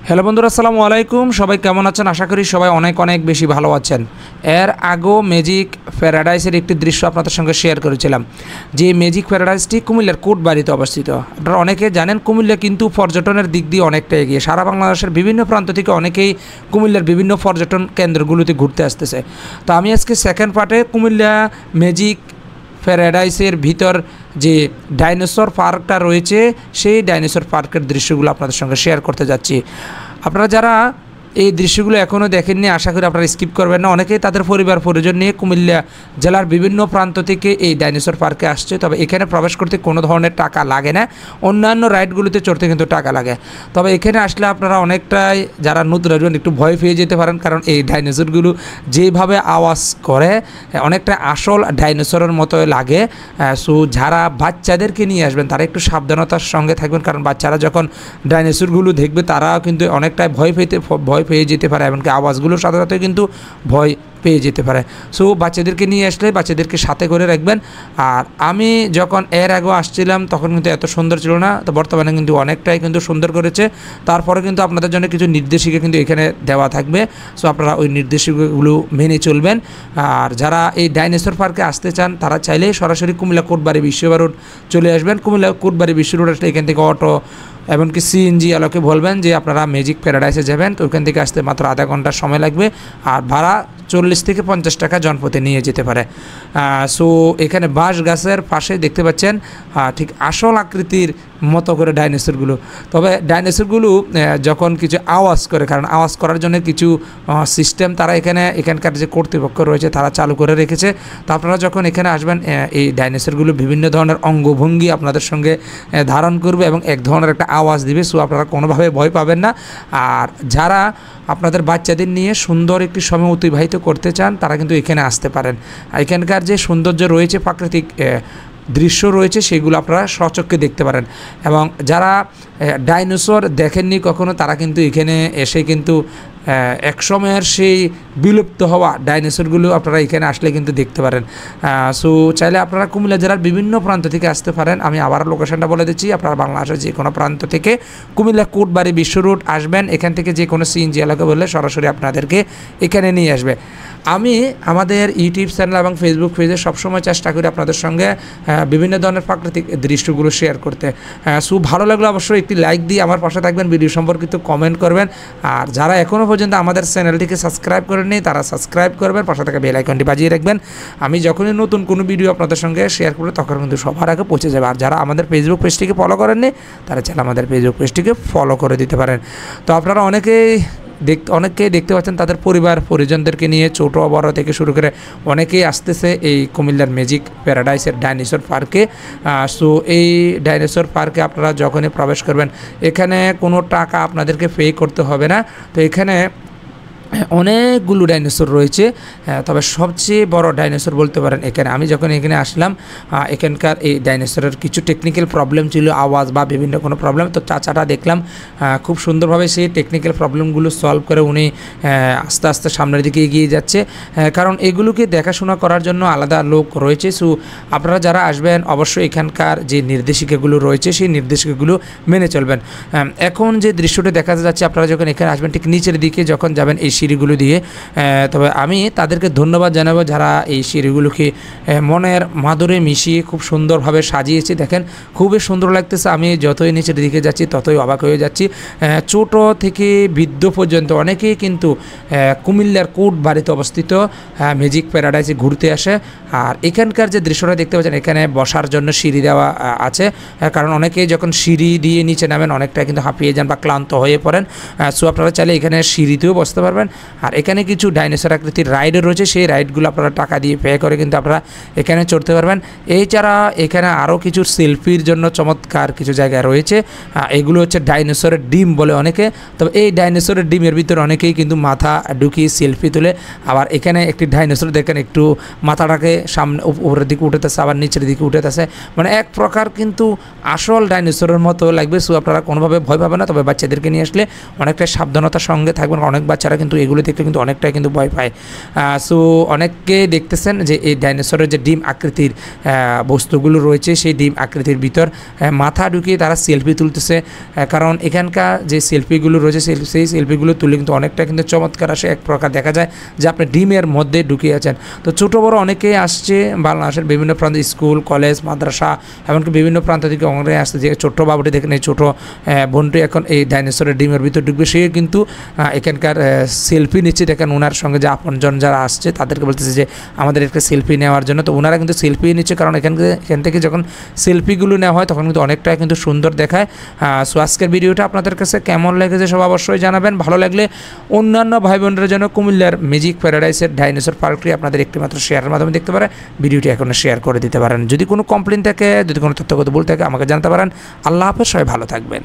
Hello বন্ধুরা, আসসালামু আলাইকুম। সবাই কেমন আছেন? আশা করি সবাই অনেক অনেক বেশি ভালো আছেন। এর আগেও ম্যাজিক প্যারাডাইসের একটি দৃশ্য আপনাদের সঙ্গে শেয়ার করেছিলাম, যে ম্যাজিক প্যারাডাইসটি কুমিল্লার কোটবাড়িতে অবস্থিত। আপনারা অনেকে জানেন কুমিল্লা কিন্তু পর্যটনের দিক দিয়ে অনেকটা এগিয়ে। সারা বাংলাদেশের বিভিন্ন প্রান্ত থেকে অনেকেই কুমিল্লার বিভিন্ন পর্যটন কেন্দ্রগুলোতে ঘুরতে আসতেছে। তো আমি আজকে সেকেন্ড পার্টে কুমিল্লা ম্যাজিক প্যারাডাইসের ভিতর যে ডাইনোসর পার্কটা রয়েছে সেই ডাইনোসর পার্কের দৃশ্যগুলো আপনাদের সঙ্গে শেয়ার করতে যাচ্ছি। আপনারা যারা এই দৃশ্যগুলো এখনও দেখেননি, আশা করি আপনারা স্কিপ করবেন না। অনেকেই তাদের পরিবার পরিজন নিয়ে কুমিল্লা জেলার বিভিন্ন প্রান্ত থেকে এই ডাইনোসর পার্কে আসছে। তবে এখানে প্রবেশ করতে কোনো ধরনের টাকা লাগে না, অন্যান্য রাইডগুলোতে চড়তে কিন্তু টাকা লাগে। তবে এখানে আসলে আপনারা অনেকটাই যারা নতুন আসবেন একটু ভয় পেয়ে যেতে পারেন, কারণ এই ডাইনোসরগুলো যেভাবে আওয়াজ করে অনেকটা আসল ডাইনোসরের মতো লাগে। সো যারা বাচ্চাদেরকে নিয়ে আসবেন তারা একটু সাবধানতার সঙ্গে থাকবেন, কারণ বাচ্চারা যখন ডাইনোসরগুলো দেখবে তারাও কিন্তু অনেকটাই ভয় পেয়ে যেতে পারে, এমনকি আওয়াজগুলোর সাথে সাথে কিন্তু ভয় পেয়ে যেতে পারে। সো বাচ্চাদেরকে নিয়ে আসলে বাচ্চাদেরকে সাথে করে রাখবেন। আর আমি যখন এর আগেও আসছিলাম তখন কিন্তু এত সুন্দর ছিল না, তো বর্তমানে কিন্তু অনেকটাই কিন্তু সুন্দর করেছে। তারপরে কিন্তু আপনাদের জন্য কিছু নির্দেশিকা কিন্তু এখানে দেওয়া থাকবে, সো আপনারা ওই নির্দেশিকাগুলো মেনে চলবেন। আর যারা এই ডাইনোসর পার্কে আসতে চান তারা চাইলে সরাসরি কুমিল্লা কোটবাড়ি বিশ্ব রোড চলে আসবেন। কুমিল্লা কোটবাড়ি বিশ্ব রোড আসলে এখান থেকে অটো এমনকি সিএনজি আলোকে বলবেন যে আপনারা ম্যাজিক প্যারাডাইসে যাবেন, তো ওখান থেকে আসতে মাত্র আধা ঘন্টা সময় লাগবে। আর ভাড়া 40 থেকে 50 টাকা জনপথে নিয়ে যেতে পারে। সো এখানে বাঁশ গাছের পাশে দেখতে পাচ্ছেন ঠিক আসল আকৃতির মতো করে ডাইনোসরগুলো। তবে ডাইনোসরগুলো যখন কিছু আওয়াজ করে, কারণ আওয়াজ করার জন্য কিছু সিস্টেম তারা এখানকার যে কর্তৃপক্ষ রয়েছে তারা চালু করে রেখেছে। তো আপনারা যখন এখানে আসবেন এই ডাইনোসরগুলো বিভিন্ন ধরনের অঙ্গভঙ্গি আপনাদের সঙ্গে ধারণ করবে এবং এক ধরনের একটা আওয়াজ দিবে। সো আপনারা কোনোভাবে ভয় পাবেন না। আর যারা আপনাদের বাচ্চাদের নিয়ে সুন্দর একটি সময় অতিবাহিত করতে চান তারা কিন্তু এখানে আসতে পারেন। এখানকার যে সৌন্দর্য রয়েছে, প্রাকৃতিক দৃশ্য রয়েছে, সেগুলো আপনারা স্বচক্ষে দেখতে পারেন। এবং যারা ডাইনোসর দেখেননি কখনো তারা কিন্তু এখানে এসে কিন্তু একসময়ের সেই বিলুপ্ত হওয়া ডাইনোসরগুলো আপনারা এখানে আসলে কিন্তু দেখতে পারেন। সো চাইলে আপনারা কুমিল্লা জেলার বিভিন্ন প্রান্ত থেকে আসতে পারেন। আমি আবার লোকেশনটা বলে দিচ্ছি, আপনারা বাংলাদেশের যে কোনো প্রান্ত থেকে কুমিল্লা কোটবাড়ি বিশ্ব রোড আসবেন, এখান থেকে যে কোনো সিএনজি এলাকা বললে সরাসরি আপনাদেরকে এখানে নিয়ে আসবে। আমি আমাদের ইউটিউব চ্যানেল এবং ফেসবুক পেজে সবসময় চেষ্টা করি আপনাদের সঙ্গে বিভিন্ন ধরনের প্রাকৃতিক দৃশ্যগুলো শেয়ার করতে। সো ভালো লাগলে অবশ্যই একটি লাইক দিয়ে আমার পাশে থাকবেন, ভিডিও সম্পর্কিত কমেন্ট করবেন। আর যারা এখনও পর্যন্ত আমাদের চ্যানেলটিকে সাবস্ক্রাইব করেননি তারা সাবস্ক্রাইব করবেন, পাশে থাকা বেল আইকনটি বাজিয়ে রাখবেন। আমি যখনই নতুন কোনো ভিডিও আপনাদের সঙ্গে শেয়ার করব তখন কিন্তু সবার আগে পৌঁছে যাবে। আর যারা আমাদের ফেসবুক পেজটিকে ফলো করেননি তারা চাইলে আমাদের ফেসবুক পেজটিকে ফলো করে দিতে পারেন। তো আপনারা অনেকেই দেখতে পাচ্ছেন তাদের পরিবার পরিজনদেরকে নিয়ে, ছোটো বড় থেকে শুরু করে অনেকেই আসতেছে এই কুমিল্লার ম্যাজিক প্যারাডাইসের ডাইনোসর পার্কে। সো এই ডাইনোসর পার্কে আপনারা যখনই প্রবেশ করবেন এখানে কোনো টাকা আপনাদেরকে পে করতে হবে না। তো এখানে অনেকগুলো ডাইনোসর রয়েছে, তবে সবচেয়ে বড় ডাইনোসর বলতে পারেন এখানে। আমি যখন এখানে আসলাম এখানকার এই ডাইনোসরের কিছু টেকনিক্যাল প্রবলেম ছিল, আওয়াজ বা বিভিন্ন কোনো প্রবলেম। তো চাচাটা দেখলাম খুব সুন্দরভাবে সেই টেকনিক্যাল প্রবলেমগুলো সলভ করে উনি আস্তে আস্তে সামনের দিকে এগিয়ে যাচ্ছে, কারণ এগুলোকে দেখাশোনা করার জন্য আলাদা লোক রয়েছে। সো আপনারা যারা আসবেন অবশ্যই এখানকার যে নির্দেশিকাগুলো রয়েছে সেই নির্দেশিকাগুলো মেনে চলবেন। এখন যে দৃশ্যটা দেখা যাচ্ছে, আপনারা যখন এখানে আসবেন ঠিক নিচের দিকে যখন যাবেন এই সিঁড়িগুলো দিয়ে, তবে আমি তাদেরকে ধন্যবাদ জানাবো যারা এই সিঁড়িগুলোকে মনের মাধুরী মিশিয়ে খুব সুন্দরভাবে সাজিয়েছে। দেখেন খুবই সুন্দর লাগতেছে। আমি যতই নিচের দিকে যাচ্ছি ততই অবাক হয়ে যাচ্ছি। ছোট থেকে বৃদ্ধ পর্যন্ত অনেকেই কিন্তু কুমিল্লার কোটবাড়িতে অবস্থিত ম্যাজিক প্যারাডাইসে ঘুরতে আসে। আর এখানকার যে দৃশ্যটা দেখতে পাচ্ছেন এখানে বসার জন্য সিঁড়ি দেওয়া আছে, কারণ অনেকেই যখন সিঁড়ি দিয়ে নিচে নামেন অনেকটা কিন্তু হাঁপিয়ে যান বা ক্লান্ত হয়ে পড়েন। সো আপনারা চাইলে এখানে সিঁড়িতেও বসতে পারবেন। আর এখানে কিছু ডাইনোসর আকৃতির রাইডও রয়েছে, সেই রাইডগুলো আপনারা টাকা দিয়ে পে করে কিন্তু আপনারা এখানে চড়তে পারবেন। এছাড়া এখানে আরও কিছু সেলফির জন্য চমৎকার কিছু জায়গা রয়েছে। এগুলো হচ্ছে ডাইনোসরের ডিম বলে অনেকে। তবে এই ডাইনোসরের ডিমের ভিতরে অনেকেই কিন্তু মাথা ঢুকিয়ে সেলফি তুলে। আবার এখানে একটি ডাইনোসর দেখেন একটু মাথাটাকে সামনে উপরের দিকে উঠেতেছে, আবার নিচের দিকে উঠেতেছে, মানে এক প্রকার কিন্তু আসল ডাইনোসরের মতো লাগবে। সো আপনারা কোনোভাবে ভয় পাবেন না, তবে বাচ্চাদেরকে নিয়ে আসলে অনেকটা সাবধানতার সঙ্গে থাকবেন। অনেক বাচ্চারা কিন্তু এগুলো দেখলে কিন্তু অনেকটাই কিন্তু ভয় পায়। সো অনেকে দেখতেছেন যে এই ডাইনোসরের যে ডিম আকৃতির বস্তুগুলো রয়েছে সেই ডিম আকৃতির ভিতর মাথা ঢুকিয়ে তারা সেলফি তুলতেছে, কারণ এখানকার যে সেলফিগুলো রয়েছে সেই সেলফিগুলো তুলে কিন্তু অনেকটা কিন্তু চমৎকার আসে, এক প্রকার দেখা যায় যে আপনি ডিমের মধ্যে ঢুকিয়ে আছেন। তো ছোটো বড়ো অনেকেই আসছে বাংলাদেশের বিভিন্ন প্রান্ত, স্কুল কলেজ মাদ্রাসা এমনকি বিভিন্ন প্রান্ত থেকে অনেকে আসছে। যে ছোট্ট বাবুটি দেখেন, এই ছোটো বোনটি এখন এই ডাইনোসরের ডিমের ভিতর ঢুকবে, সে কিন্তু এখানকার সেলফি নিচ্ছে। দেখেন ওনার সঙ্গে যে আপনজন যারা আসছে তাদেরকে বলতেছে যে আমাদের একটা সেলফি নেওয়ার জন্য। তো ওনারা কিন্তু সেলফি নিচ্ছে, কারণ এখান থেকে যখন সেলফিগুলো নেওয়া হয় তখন কিন্তু অনেকটা কিন্তু সুন্দর দেখায়। সো আজকের ভিডিওটা আপনাদের কাছে কেমন লেগেছে সব অবশ্যই জানাবেন। ভালো লাগলে অন্যান্য ভাই বোনদের জন্য কুমিল্লার ম্যাজিক প্যারাডাইসের ডাইনোসর পার্কটি আপনাদের একটিমাত্র শেয়ারের মাধ্যমে দেখতে পারেন। ভিডিওটি এখন শেয়ার করে দিতে পারেন। যদি কোনো কমপ্লেন থাকে, যদি কোনো তথ্যগত ভুল থাকে আমাকে জানাতে পারেন। আল্লাহ হাফেজ, সবাই ভালো থাকবেন।